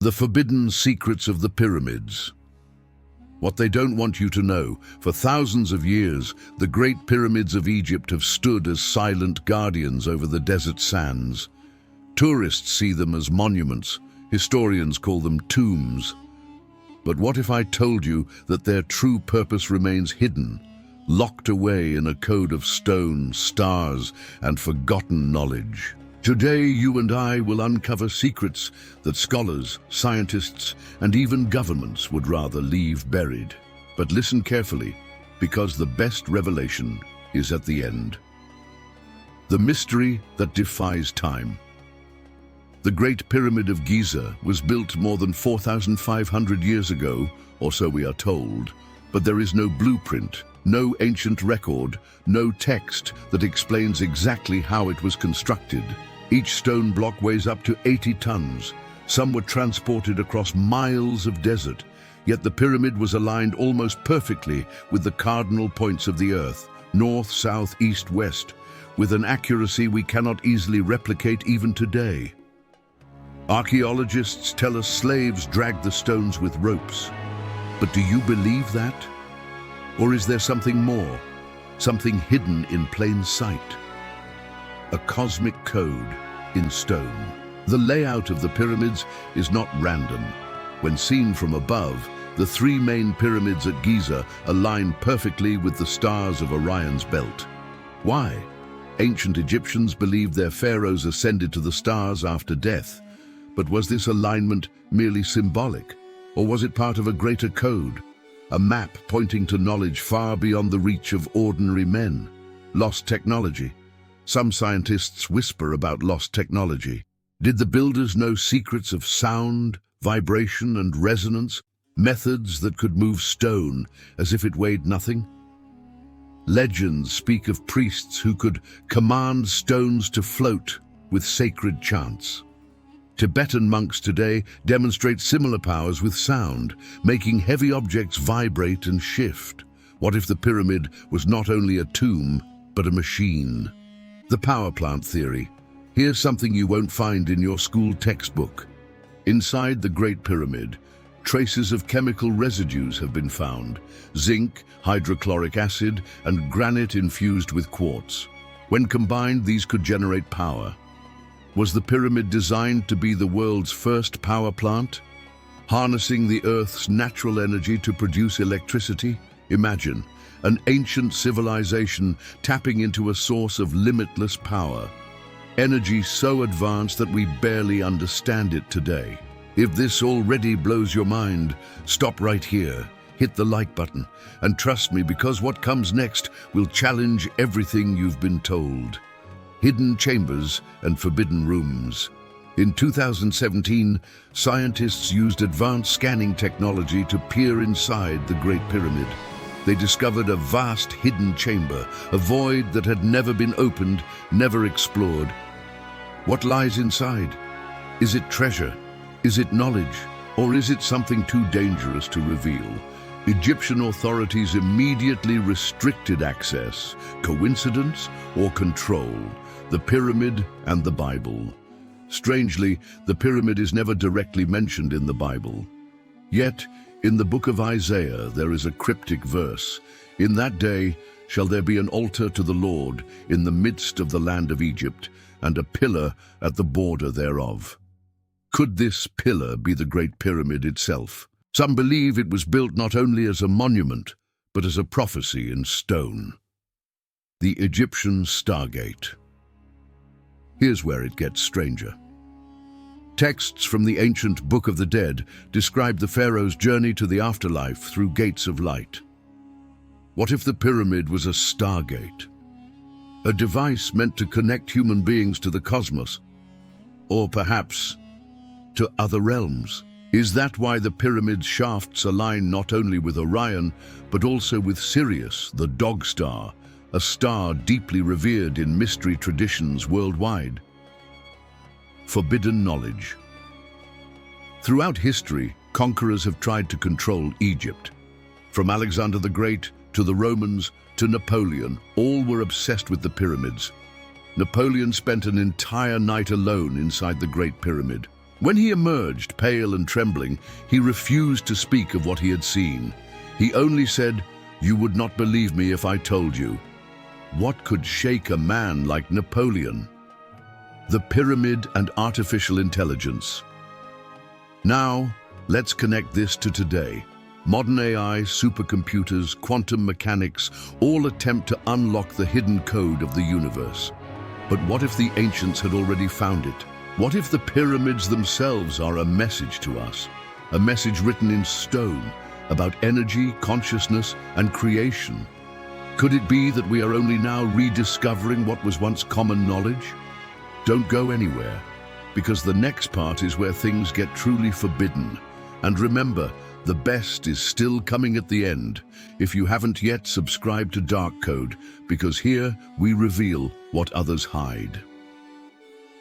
The forbidden secrets of the pyramids. What they don't want you to know: for thousands of years, the great pyramids of Egypt have stood as silent guardians over the desert sands. Tourists see them as monuments, historians call them tombs. But what if I told you that their true purpose remains hidden, locked away in a code of stone, stars, and forgotten knowledge? Today, you and I will uncover secrets that scholars, scientists, and even governments would rather leave buried. But listen carefully, because the best revelation is at the end. The mystery that defies time. The Great Pyramid of Giza was built more than 4,500 years ago, or so we are told, but there is no blueprint, no ancient record, no text that explains exactly how it was constructed. Each stone block weighs up to 80 tons. Some were transported across miles of desert, yet the pyramid was aligned almost perfectly with the cardinal points of the earth, north, south, east, west, with an accuracy we cannot easily replicate even today. Archaeologists tell us slaves dragged the stones with ropes. But do you believe that? Or is there something more, something hidden in plain sight? A cosmic code in stone. The layout of the pyramids is not random. When seen from above, the three main pyramids at Giza align perfectly with the stars of Orion's belt. Why? Ancient Egyptians believed their pharaohs ascended to the stars after death. But was this alignment merely symbolic, or was it part of a greater code? A map pointing to knowledge far beyond the reach of ordinary men? Lost technology. Some scientists whisper about lost technology. Did the builders know secrets of sound, vibration, and resonance, methods that could move stone as if it weighed nothing? Legends speak of priests who could command stones to float with sacred chants. Tibetan monks today demonstrate similar powers with sound, making heavy objects vibrate and shift. What if the pyramid was not only a tomb, but a machine? The power plant theory. Here's something you won't find in your school textbook. Inside the Great Pyramid, traces of chemical residues have been found: zinc, hydrochloric acid, and granite infused with quartz. When combined, these could generate power. Was the pyramid designed to be the world's first power plant, harnessing the Earth's natural energy to produce electricity? Imagine an ancient civilization tapping into a source of limitless power, energy so advanced that we barely understand it today. If this already blows your mind, stop right here, hit the like button, and trust me, because what comes next will challenge everything you've been told. Hidden chambers and forbidden rooms. In 2017, scientists used advanced scanning technology to peer inside the Great Pyramid. They discovered a vast hidden chamber, a void that had never been opened, never explored. What lies inside? Is it treasure? Is it knowledge? Or is it something too dangerous to reveal? Egyptian authorities immediately restricted access. Coincidence or control? The pyramid and the Bible. Strangely, the pyramid is never directly mentioned in the Bible. Yet, in the book of Isaiah, there is a cryptic verse: "In that day shall there be an altar to the Lord in the midst of the land of Egypt, and a pillar at the border thereof." Could this pillar be the Great Pyramid itself? Some believe it was built not only as a monument, but as a prophecy in stone. The Egyptian Stargate. Here's where it gets stranger. Texts from the ancient Book of the Dead describe the pharaoh's journey to the afterlife through gates of light. What if the pyramid was a stargate? A device meant to connect human beings to the cosmos, or perhaps to other realms? Is that why the pyramid's shafts align not only with Orion, but also with Sirius, the dog star, a star deeply revered in mystery traditions worldwide? Forbidden knowledge. Throughout history, conquerors have tried to control Egypt. From Alexander the Great to the Romans to Napoleon, all were obsessed with the pyramids. Napoleon spent an entire night alone inside the Great Pyramid. When he emerged, pale and trembling, he refused to speak of what he had seen. He only said, "You would not believe me if I told you." What could shake a man like Napoleon? The pyramid and artificial intelligence. Now, let's connect this to today. Modern AI, supercomputers, quantum mechanics all attempt to unlock the hidden code of the universe. But what if the ancients had already found it? What if the pyramids themselves are a message to us? A message written in stone about energy, consciousness, and creation? Could it be that we are only now rediscovering what was once common knowledge? Don't go anywhere, because the next part is where things get truly forbidden. And remember, the best is still coming at the end. If you haven't yet, subscribe to Dark Code, because here we reveal what others hide.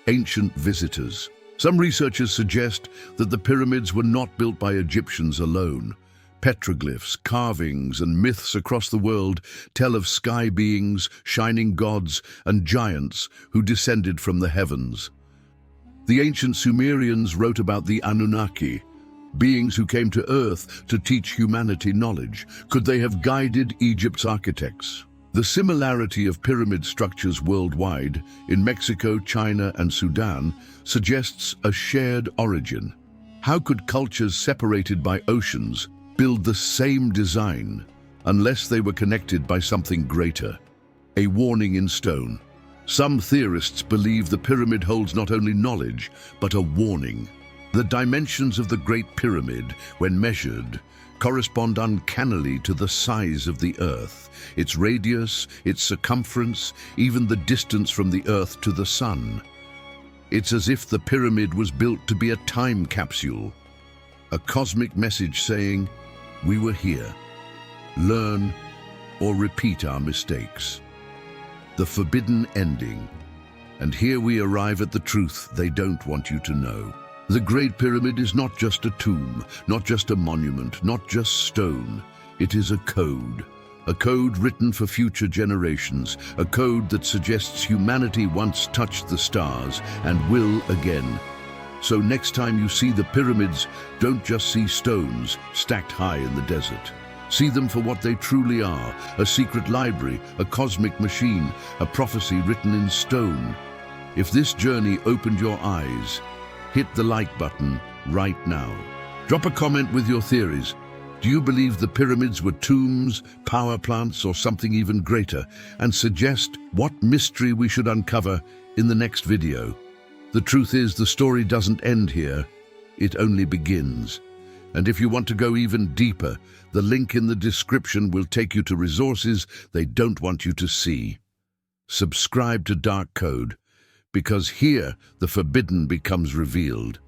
Ancient visitors. Some researchers suggest that the pyramids were not built by Egyptians alone. Petroglyphs, carvings, and myths across the world tell of sky beings, shining gods, and giants who descended from the heavens. The ancient Sumerians wrote about the Anunnaki, beings who came to Earth to teach humanity knowledge. Could they have guided Egypt's architects? The similarity of pyramid structures worldwide, in Mexico, China, and Sudan, suggests a shared origin. How could cultures separated by oceans build the same design unless they were connected by something greater? A warning in stone. Some theorists believe the pyramid holds not only knowledge, but a warning. The dimensions of the Great Pyramid, when measured, correspond uncannily to the size of the Earth, its radius, its circumference, even the distance from the Earth to the Sun. It's as if the pyramid was built to be a time capsule, a cosmic message saying, "We were here. Learn or repeat our mistakes." The forbidden ending. And here we arrive at the truth they don't want you to know. The Great Pyramid is not just a tomb, not just a monument, not just stone. It is a code written for future generations, a code that suggests humanity once touched the stars and will again. So next time you see the pyramids, don't just see stones stacked high in the desert. See them for what they truly are, a secret library, a cosmic machine, a prophecy written in stone. If this journey opened your eyes, hit the like button right now. Drop a comment with your theories. Do you believe the pyramids were tombs, power plants, or something even greater? And suggest what mystery we should uncover in the next video. The truth is, the story doesn't end here. It only begins. And if you want to go even deeper, the link in the description will take you to resources they don't want you to see. Subscribe to Dark Code, because here the forbidden becomes revealed.